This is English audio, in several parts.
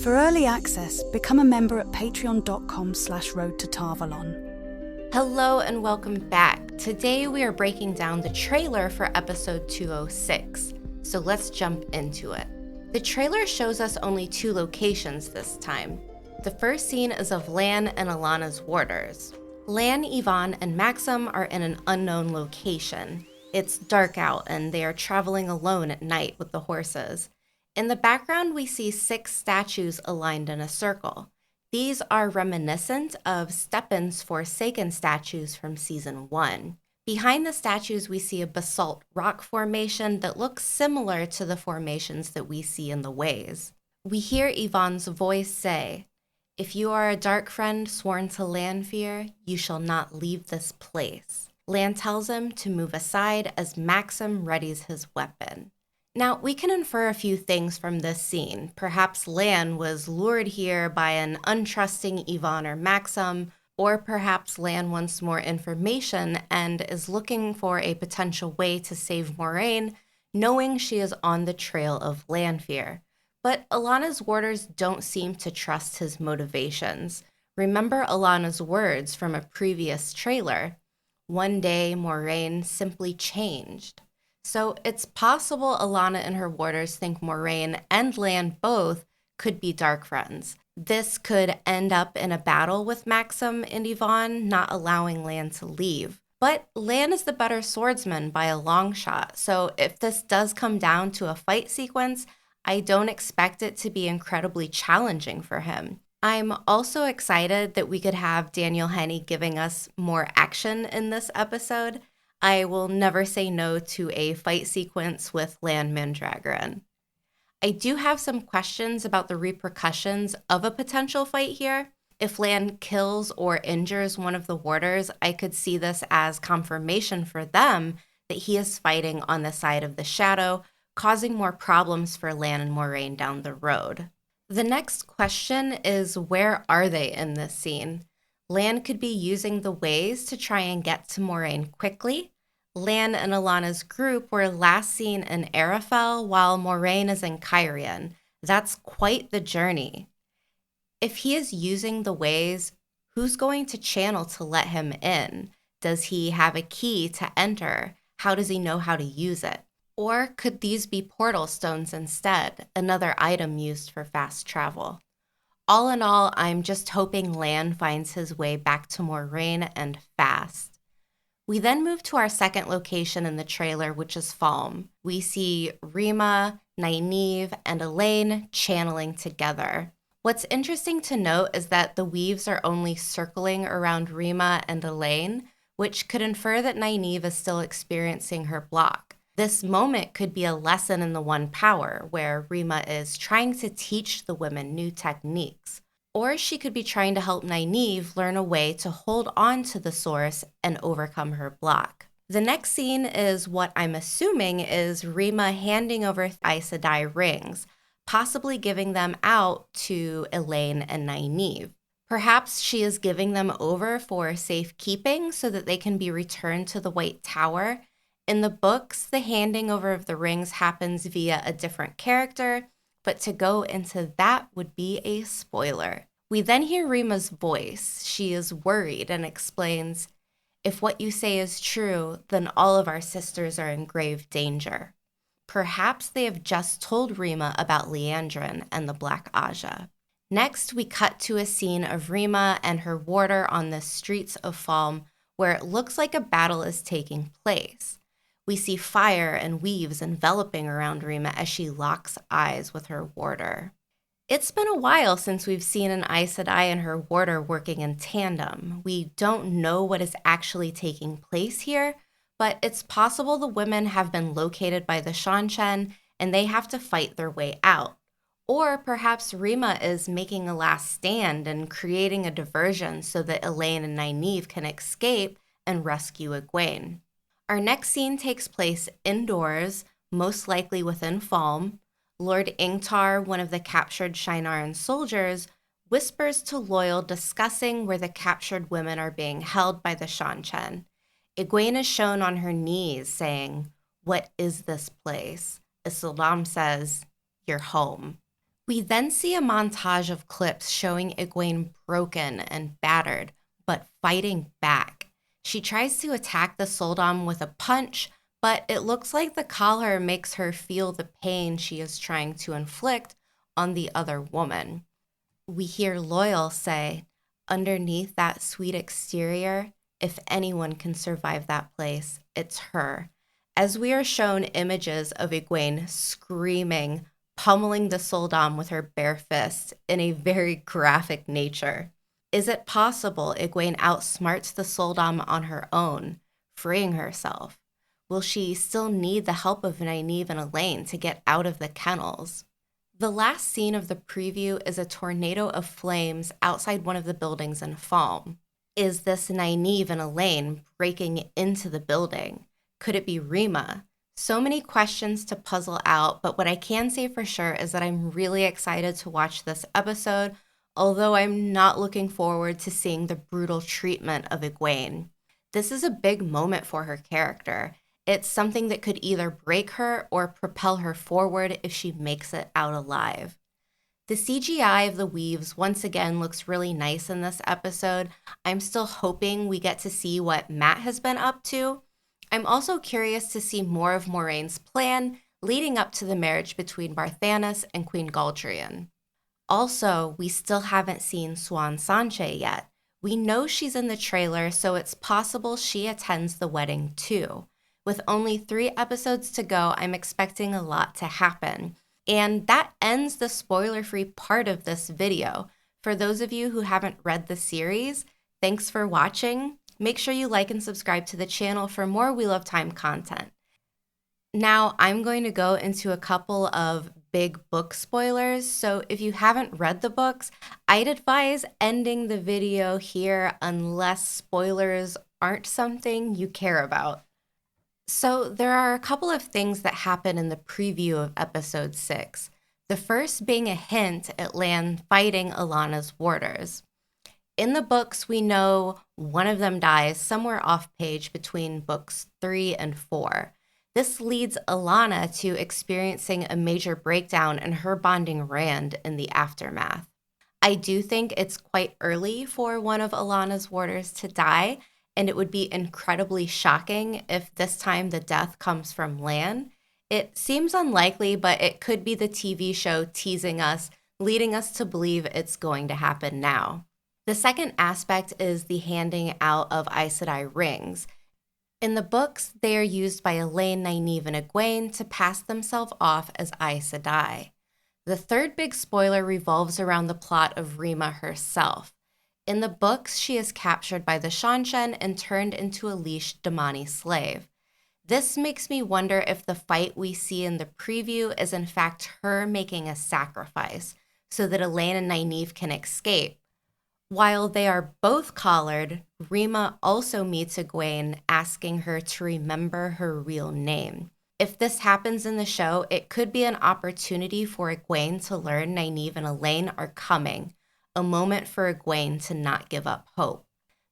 For early access, become a member at patreon.com/roadtotarvalon. Hello and welcome back. Today we are breaking down the trailer for episode 206, so let's jump into it. The trailer shows us only two locations this time. The first scene is of Lan and Alana's warders. Lan, Ihvon, and Maksim are in an unknown location. It's dark out and they are traveling alone at night with the horses. In the background, we see 6 statues aligned in a circle. These are reminiscent of Steppen's Forsaken statues from Season 1. Behind the statues, we see a basalt rock formation that looks similar to the formations that we see in the Ways. We hear Ihvon's voice say, "If you are a dark friend sworn to Lanfear, you shall not leave this place." Lan tells him to move aside as Maksim readies his weapon. Now, we can infer a few things from this scene. Perhaps Lan was lured here by an untrusting Ihvon or Maksim, or perhaps Lan wants more information and is looking for a potential way to save Moiraine, knowing she is on the trail of Lanfear. But Alana's warders don't seem to trust his motivations. Remember Alana's words from a previous trailer. One day, Moiraine simply changed. So it's possible Alana and her warders think Moiraine and Lan both could be dark friends. This could end up in a battle with Maksim and Ihvon, not allowing Lan to leave. But Lan is the better swordsman by a long shot, so if this does come down to a fight sequence, I don't expect it to be incredibly challenging for him. I'm also excited that we could have Daniel Henney giving us more action in this episode. I will never say no to a fight sequence with Lan Mandragoran. I do have some questions about the repercussions of a potential fight here. If Lan kills or injures one of the warders, I could see this as confirmation for them that he is fighting on the side of the shadow, causing more problems for Lan and Moiraine down the road. The next question is, where are they in this scene? Lan could be using the Ways to try and get to Moiraine quickly. Lan and Alana's group were last seen in Arafel while Moiraine is in Cairhien. That's quite the journey. If he is using the Ways, who's going to channel to let him in? Does he have a key to enter? How does he know how to use it? Or could these be portal stones instead, another item used for fast travel? All in all, I'm just hoping Lan finds his way back to Moiraine and fast. We then move to our second location in the trailer, which is Falme. We see Ryma, Nynaeve, and Elayne channeling together. What's interesting to note is that the weaves are only circling around Ryma and Elayne, which could infer that Nynaeve is still experiencing her block. This moment could be a lesson in the One Power, where Ryma is trying to teach the women new techniques. Or she could be trying to help Nynaeve learn a way to hold on to the source and overcome her block. The next scene is what I'm assuming is Ryma handing over Aes Sedai rings, possibly giving them out to Elayne and Nynaeve. Perhaps she is giving them over for safekeeping so that they can be returned to the White Tower. In the books, the handing over of the rings happens via a different character, but to go into that would be a spoiler. We then hear Ryma's voice. She is worried and explains, "If what you say is true, then all of our sisters are in grave danger." Perhaps they have just told Ryma about Liandrin and the Black Aja. Next, we cut to a scene of Ryma and her warder on the streets of Falme, where it looks like a battle is taking place. We see fire and weaves enveloping around Ryma as she locks eyes with her warder. It's been a while since we've seen an Aes Sedai and her warder working in tandem. We don't know what is actually taking place here, but it's possible the women have been located by the Seanchan and they have to fight their way out. Or perhaps Ryma is making a last stand and creating a diversion so that Elayne and Nynaeve can escape and rescue Egwene. Our next scene takes place indoors, most likely within Falme. Lord Ingtar, one of the captured Shienaran soldiers, whispers to Loyal discussing where the captured women are being held by the Seanchan. Egwene is shown on her knees saying, "What is this place?" Isildur says, "You're home." We then see a montage of clips showing Egwene broken and battered, but fighting back. She tries to attack the Soldom with a punch, but it looks like the collar makes her feel the pain she is trying to inflict on the other woman. We hear Loyal say, "Underneath that sweet exterior, if anyone can survive that place, it's her." As we are shown images of Egwene screaming, pummeling the Soldom with her bare fist in a very graphic nature. Is it possible Egwene outsmarts the Soldom on her own, freeing herself? Will she still need the help of Nynaeve and Elayne to get out of the kennels? The last scene of the preview is a tornado of flames outside one of the buildings in Falme. Is this Nynaeve and Elayne breaking into the building? Could it be Ryma? So many questions to puzzle out, but what I can say for sure is that I'm really excited to watch this episode, although I'm not looking forward to seeing the brutal treatment of Egwene. This is a big moment for her character. It's something that could either break her or propel her forward if she makes it out alive. The CGI of the weaves once again looks really nice in this episode. I'm still hoping we get to see what Matt has been up to. I'm also curious to see more of Moraine's plan leading up to the marriage between Barthanes and Queen Galdrian. Also, we still haven't seen Swan Sanche yet. We know she's in the trailer, so it's possible she attends the wedding too. With only 3 episodes to go, I'm expecting a lot to happen. And that ends the spoiler-free part of this video. For those of you who haven't read the series, thanks for watching. Make sure you like and subscribe to the channel for more Wheel of Time content. Now, I'm going to go into a couple of big book spoilers, so if you haven't read the books, I'd advise ending the video here unless spoilers aren't something you care about. So there are a couple of things that happen in the preview of episode 6. The first being a hint at Lan fighting Alana's warders. In the books, we know one of them dies somewhere off page between books 3 and 4. This leads Alana to experiencing a major breakdown in her bonding Rand in the aftermath. I do think it's quite early for one of Alana's warders to die, and it would be incredibly shocking if this time the death comes from Lan. It seems unlikely, but it could be the TV show teasing us, leading us to believe it's going to happen now. The second aspect is the handing out of Aes Sedai rings. In the books, they are used by Elayne, Nynaeve, and Egwene to pass themselves off as Aes Sedai. The third big spoiler revolves around the plot of Ryma herself. In the books, she is captured by the Seanchan and turned into a leashed Damani slave. This makes me wonder if the fight we see in the preview is in fact her making a sacrifice so that Elayne and Nynaeve can escape. While they are both collared, Ryma also meets Egwene, asking her to remember her real name. If this happens in the show, it could be an opportunity for Egwene to learn Nynaeve and Elayne are coming, a moment for Egwene to not give up hope.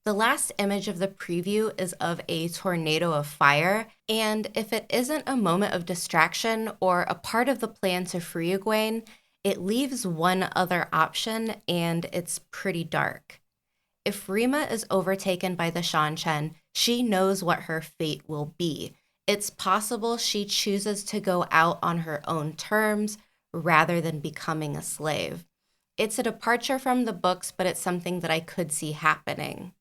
The last image of the preview is of a tornado of fire, and if it isn't a moment of distraction or a part of the plan to free Egwene, it leaves one other option, and it's pretty dark. If Ryma is overtaken by the Seanchan, she knows what her fate will be. It's possible she chooses to go out on her own terms rather than becoming a slave. It's a departure from the books, but it's something that I could see happening.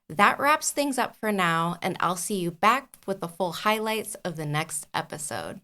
That wraps things up for now, and I'll see you back with the full highlights of the next episode.